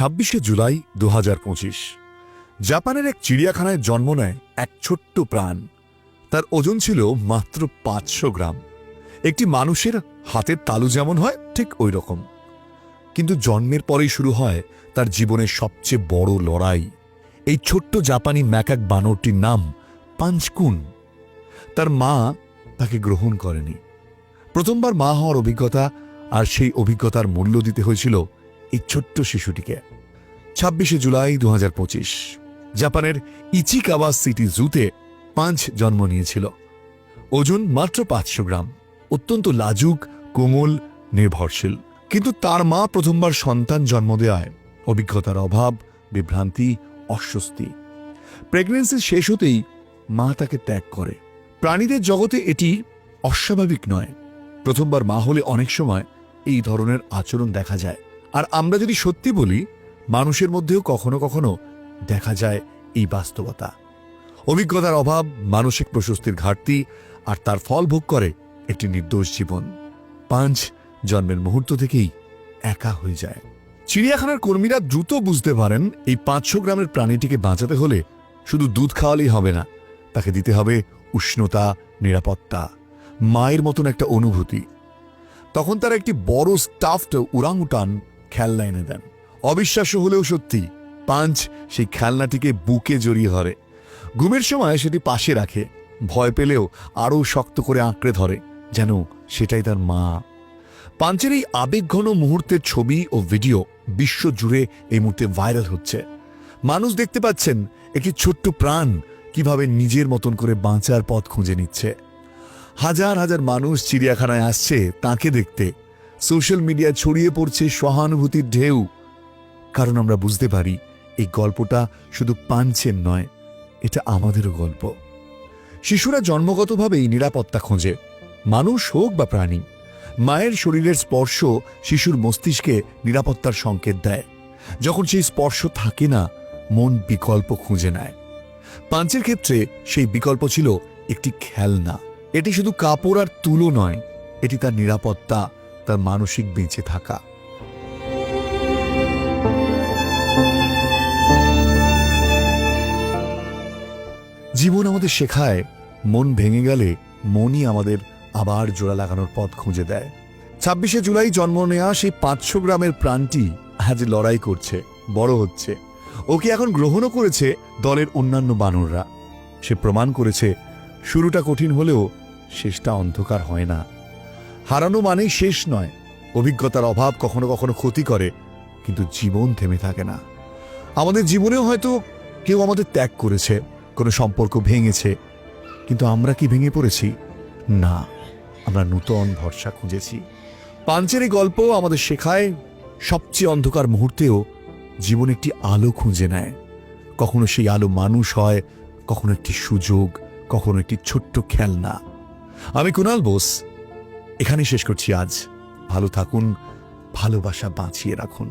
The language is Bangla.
26শে জুলাই 2025 জাপানের এক চিড়িয়াখানায় জন্ম নেয় এক ছোট্ট প্রাণ। তার ওজন ছিল মাত্র 500 গ্রাম। একটি মানুষের হাতের তালু যেমন হয় ঠিক ওই রকম। কিন্তু জন্মের পরেই শুরু হয় তার জীবনের সবচেয়ে বড় লড়াই। এই ছোট্ট জাপানি ম্যাকাক বানরটির নাম পাঞ্চকুন। তার মা তাকে গ্রহণ করেনি। প্রথমবার মা হওয়ার অভিজ্ঞতা, আর সেই অভিজ্ঞতার মূল্য দিতে হয়েছিল এই ছোট্ট শিশুটিকে। 26শে জুলাই 2025 জাপানের ইচিকাওয়া সিটি জুতে পাঞ্চ জন্ম নিয়েছিল। ওজন মাত্র 500 গ্রাম। অত্যন্ত লাজুক, কোমল, নির্ভরশীল। কিন্তু তার মা প্রথমবার সন্তান জন্ম দেওয়ায় অভিজ্ঞতার অভাব, বিভ্রান্তি, অস্বস্তি। প্রেগন্যান্সি শেষ হতেই মা তাকে ত্যাগ করে। প্রাণীদের জগতে এটি অস্বাভাবিক নয়। প্রথমবার মা হলে অনেক সময় এই ধরনের আচরণ দেখা যায়। আর আমরা যদি সত্যি বলি, মানুষের মধ্যেও কখনো কখনো দেখা যায় এই বাস্তবতা। অভিজ্ঞতার অভাব, মানসিক প্রশস্তির ঘাটতি, আর তার ফল ভোগ করে একটি নির্দোষ জীবন। পাঞ্চ জন্মের মুহূর্ত থেকেই একা হয়ে যায়। চিড়িয়াখানার কর্মীরা দ্রুত বুঝতে পারেন এই 500 গ্রামের প্রাণীটিকে বাঁচাতে হলে শুধু দুধ খাওয়ালেই হবে না, তাকে দিতে হবে উষ্ণতা, নিরাপত্তা, মায়ের মতন একটা অনুভূতি। তখন তারা একটি বড় স্টাফড উরাংউটান খেলনা এনে দেন। অবিশ্বাস্য হলেও সত্যি, পাঞ্চ সেই খেলনাটিকে বুকে জড়িয়ে ধরে। ঘুমের সময় সেটি পাশে রাখে। ভয় পেলেও আরও শক্ত করে আঁকড়ে ধরে, যেন সেটাই তার মা। পাঞ্চের এই আবেগঘন মুহূর্তের ছবি ও ভিডিও বিশ্ব জুড়ে এই মুহূর্তে ভাইরাল হচ্ছে। মানুষ দেখতে পাচ্ছেন একটি ছোট্ট প্রাণ কিভাবে নিজের মতন করে বাঁচার পথ খুঁজে নিচ্ছে। হাজার হাজার মানুষ চিড়িয়াখানায় আসছে তাকে দেখতে। সোশ্যাল মিডিয়ায় ছড়িয়ে পড়ছে সহানুভূতির ঢেউ। কারণ আমরা বুঝতে পারি এই গল্পটা শুধু পাঞ্চের নয়, এটা আমাদেরও গল্প। শিশুরা জন্মগতভাবেই নিরাপত্তা খোঁজে, মানুষ হোক বা প্রাণী। মায়ের শরীরের স্পর্শ শিশুর মস্তিষ্কে নিরাপত্তার সংকেত দেয়। যখন সেই স্পর্শ থাকে না, মন বিকল্প খুঁজে নেয়। পাঞ্চের ক্ষেত্রে সেই বিকল্প ছিল একটি খেলনা। এটি শুধু কাপড় আর তুলো নয়, এটি তার নিরাপত্তা, তার মানসিক বেঁচে থাকা। জীবন আমাদের শেখায়, মন ভেঙে গেলে মনই আমাদের আবার জোড়া লাগানোর পথ খুঁজে দেয়। 26শে জুলাই জন্ম নেওয়া সেই 500 গ্রামের প্রাণটি আজ লড়াই করছে, বড় হচ্ছে। ওকে এখন গ্রহণও করেছে দলের অন্যান্য বানররা। সে প্রমাণ করেছে শুরুটা কঠিন হলেও শেষটা অন্ধকার হয় না। হারানো মানেই শেষ নয়। অভিজ্ঞতার অভাব কখনো কখনো ক্ষতি করে, কিন্তু জীবন থেমে থাকে না। আমাদের জীবনেও হয়তো কেউ আমাদের ত্যাগ করেছে, কোনো সম্পর্ক ভেঙেছে, কিন্তু আমরা কি ভেঙে পড়েছি? না, আমরা নূতন ভরসা খুঁজেছি। পাঞ্চের এই গল্প আমাদের শেখায়, সবচেয়ে অন্ধকার মুহূর্তেও জীবন একটি আলো খুঁজে নেয়। কখনো সেই আলো মানুষ হয়, কখনো একটি সুযোগ, কখনো একটি ছোট্ট খেলনা। আমি কুনাল বোস, এখানেই শেষ করছি আজ। ভালো থাকুন, ভালোবাসা বাঁচিয়ে রাখুন।